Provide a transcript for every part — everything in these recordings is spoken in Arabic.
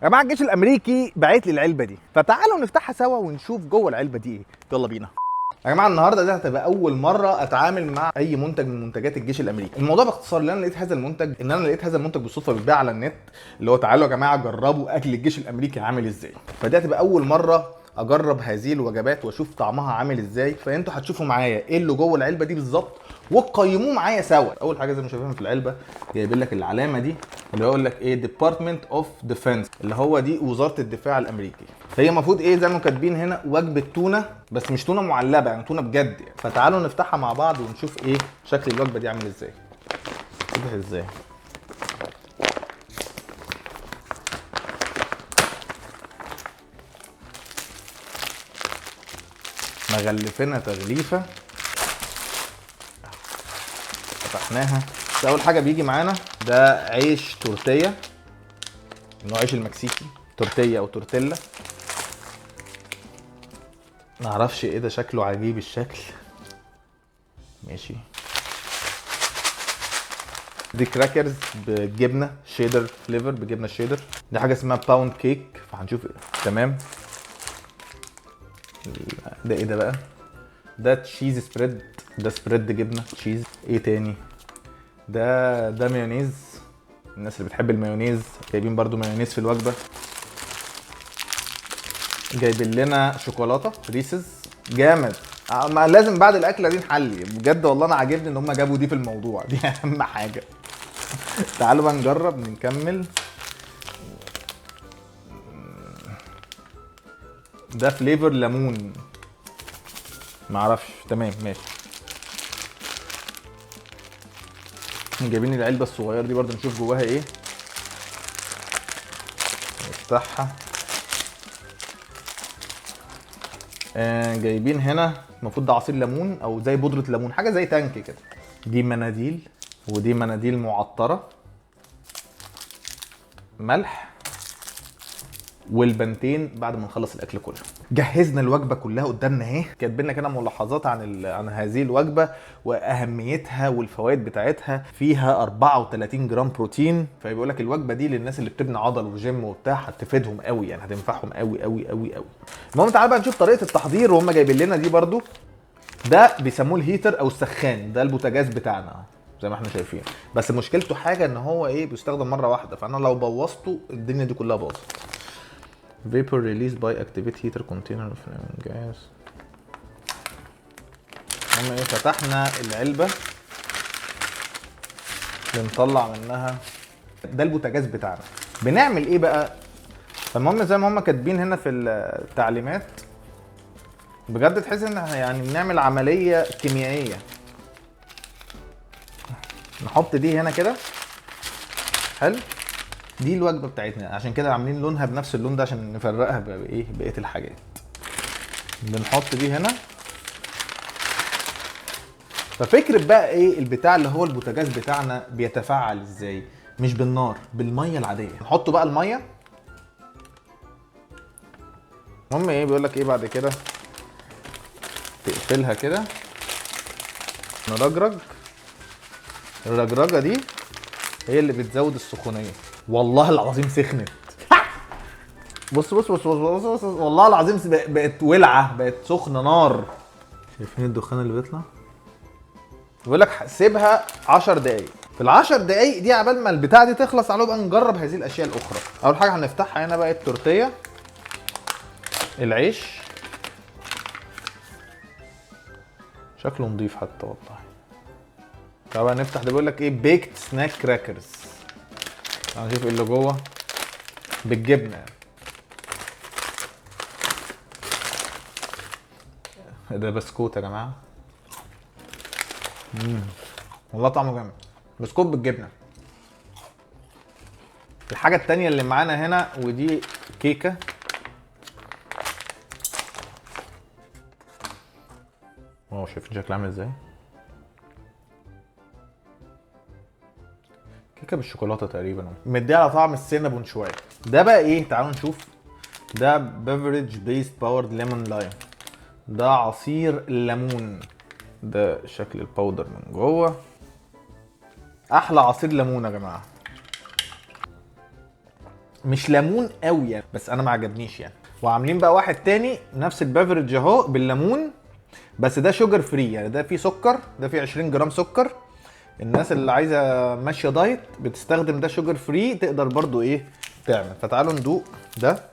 يا جماعه الجيش الامريكي باعت لي العلبه دي، فتعالوا نفتحها سوا ونشوف جوه العلبه دي ايه. يلا بينا. يا جماعه النهارده دي هتبقى اول مره اتعامل مع اي منتج من منتجات الجيش الامريكي. الموضوع باختصار ان انا لقيت هذا المنتج بالصدفه بيتباع على النت، اللي هو تعالوا يا جماعه جربوا اكل الجيش الامريكي عامل ازاي. فدي هتبقى اول مره اجرب هذه الوجبات واشوف طعمها عامل ازاي، فانتوا هتشوفوا معايا ايه اللي جوه العلبه دي بالظبط وتقيموه معايا سوا. اول حاجه زي ما شايفين في العلبه جايبين لك العلامه دي اللي هو يقول لك ايه ديبارتمنت اوف ديفense، اللي هو دي وزاره الدفاع الامريكي. فهي المفروض ايه زي ما كاتبين هنا وجبه تونه، بس مش تونه معلبه، يعني تونه بجد يعني. فتعالوا نفتحها مع بعض ونشوف ايه شكل الوجبه دي عامل ازاي. تفتح ازاي؟ مغلفينها تغليفه، فتحناها. اول حاجه بيجي معانا ده عيش تورتيه، نوع عيش المكسيكي، تورتيه او تورتيلا، معرفش ايه ده، شكله عجيب الشكل. ماشي. دي كراكرز بجبنه شيدر فليفر، بجبنه شيدر. دي حاجه اسمها باوند كيك، فهنشوف إيه. تمام. ده ايه ده بقى؟ ده تشيز سبريد، ده سبريد جبنه تشيز. ايه تاني؟ ده مايونيز، الناس اللي بتحب المايونيز. جايبين برضو مايونيز في الوجبه. جايبين لنا شوكولاته ريسز، جامد. ما لازم بعد الاكله دي نحلي بجد، والله انا عاجبني ان هم جابوا دي في الموضوع، دي اهم حاجه. تعالوا بقى نجرب نكمل. ده فليفر ليمون، معرفش. تمام ماشي. جايبين العلبه الصغيره دي برضو نشوف جواها ايه. نفتحها. جايبين هنا المفروض ده عصير ليمون او زي بودره ليمون، حاجه زي تانك كده. دي مناديل، ودي مناديل معطره، ملح، والبنتين بعد ما نخلص الاكل كله. جهزنا الوجبه كلها قدامنا اهي، كاتبين لنا كده ملاحظات عن هذه الوجبه واهميتها والفوائد بتاعتها. فيها 34 جرام بروتين، فبيقول لك الوجبه دي للناس اللي بتبني عضل وجيم وبتاع هتفيدهم قوي، يعني هتنفعهم قوي قوي قوي قوي. المهم تعالى بقى نشوف طريقه التحضير، وهم جايبين لنا دي برده. ده بيسموه الهيتر او السخان، ده البوتاجاز بتاعنا اهو زي ما احنا شايفين. بس مشكلته حاجه ان هو ايه بيستخدم مره واحده، فانا لو بوظته الدنيا دي كلها باظت. vapor released by activate heater container of gas. المهم ايه فتحنا العلبة بنطلع منها. ده البوتاجاز بتاعنا. بنعمل ايه بقى؟ فالمهم زي ما هم كاتبين هنا في التعليمات، بجد تحس ان يعني بنعمل عملية كيميائية. نحط دي هنا كده. حلو. دي الوجبة بتاعتنا، عشان كده عاملين لونها بنفس اللون ده عشان نفرقها بايه بقية الحاجات. بنحط دي هنا. ففكرة بقى ايه البتاع اللي هو البوتاجاز بتاعنا بيتفاعل ازاي؟ مش بالنار، بالميه العاديه. نحط بقى الميه. المهم ايه بيقول لك ايه بعد كده؟ تقفلها كده، نرجرج. الرجرجه دي هي اللي بتزود السخونيه. والله العظيم سخنت. بص بص بص بص بص, بص, بص. والله العظيم بقت ولعه، بقت سخنه نار. شايفين الدخان اللي بيطلع؟ بيقول لك سيبها 10 دقايق. في ال10 دقايق دي عبال ما البتاعه دي تخلص على بقى نجرب هذه الاشياء الاخرى. اول حاجه هنفتحها هنا بقى التورتيه، العيش شكله نضيف حتى والله. طبعا نفتح. ده بيقول لك ايه بيكت سناك كراكرز. هنشوف ايه اللي جوه. بالجبنه. ده بسكوت يا جماعه. والله طعمه جامد، بسكوت بالجبنه. الحاجه التانية اللي معانا هنا ودي كيكه. شايفين شكلها عامل ازاي؟ كيكه بالشوكولاته تقريبا، مديها على طعم السينابون شويه. ده بقى ايه؟ تعالوا نشوف. ده بيفرج بيست باورد ليمون لايم، ده عصير ليمون. ده شكل الباودر من جوه. احلى عصير ليمون يا جماعه. مش ليمون قوي يعني، بس انا ما عجبنيش يعني. وعاملين بقى واحد تاني نفس البافرج اهو بالليمون، بس ده شوجر فري يعني، ده فيه سكر، ده فيه 20 جرام سكر. الناس اللي عايزه ماشيه دايت بتستخدم ده شوجر فري، تقدر برضو ايه تعمل. فتعالوا ندوق ده.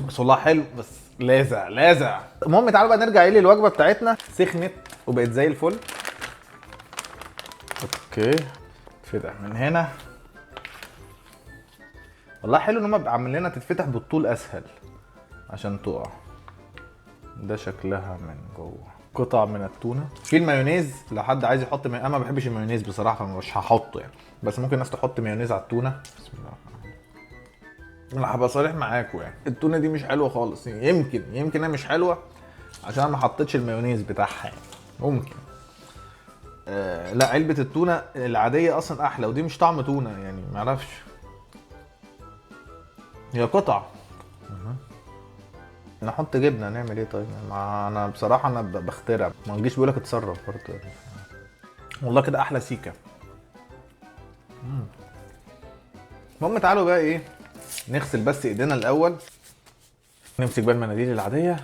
بس والله حلو، بس لاذع لاذع. المهم تعالوا بقى نرجع ايه للوجبه بتاعتنا. سخنت وبقت زي الفل. اوكي، فتح من هنا. والله حلو ان هم بقى عاملين لنا تتفتح بالطول اسهل عشان تقع. ده شكلها من جوه قطع من التونه. في المايونيز لو حد عايز يحط انا ما بحبش المايونيز بصراحه، فمش هحطه يعني، بس ممكن الناس تحط مايونيز على التونه. بسم الله الرحمن الرحيم. انا هبقى صريح معاكم يعني، التونه دي مش حلوه خالص يعني. يمكن هي مش حلوه عشان انا ما حطيتش المايونيز بتاعها يعني، ممكن. لا، علبه التونه العاديه اصلا احلى، ودي مش طعم تونه يعني، معرفش، هي قطع. نحط جبنه نعمل ايه طيب؟ ما انا بصراحه انا بخترع، ما نجيش بيقول لك اتصرف برضه يعني. والله كده احلى سيكه. المهم تعالوا بقى ايه، نغسل بس ايدينا الاول. نمسك بقى المناديل العاديه.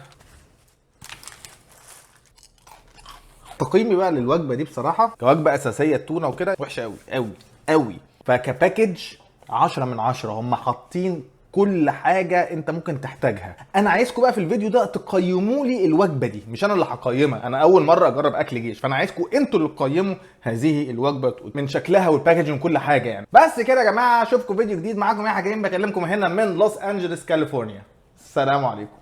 تقييمي بقى للوجبه دي بصراحه كوجبه اساسيه التونه وكده وحشه قوي قوي قوي. فكباكج 10 من 10. هم حاطين كل حاجه انت ممكن تحتاجها. انا عايزكم بقى في الفيديو ده تقيموا لي الوجبه دي، مش انا اللي هقيمها، انا اول مره اجرب اكل جيش، فانا عايزكم انتوا اللي تقيموا هذه الوجبه من شكلها والباكج وكل حاجه يعني. بس كده يا جماعه، اشوفكم فيديو جديد. معاكم يحيى كريم بكلمكم هنا من لوس انجلوس كاليفورنيا. السلام عليكم.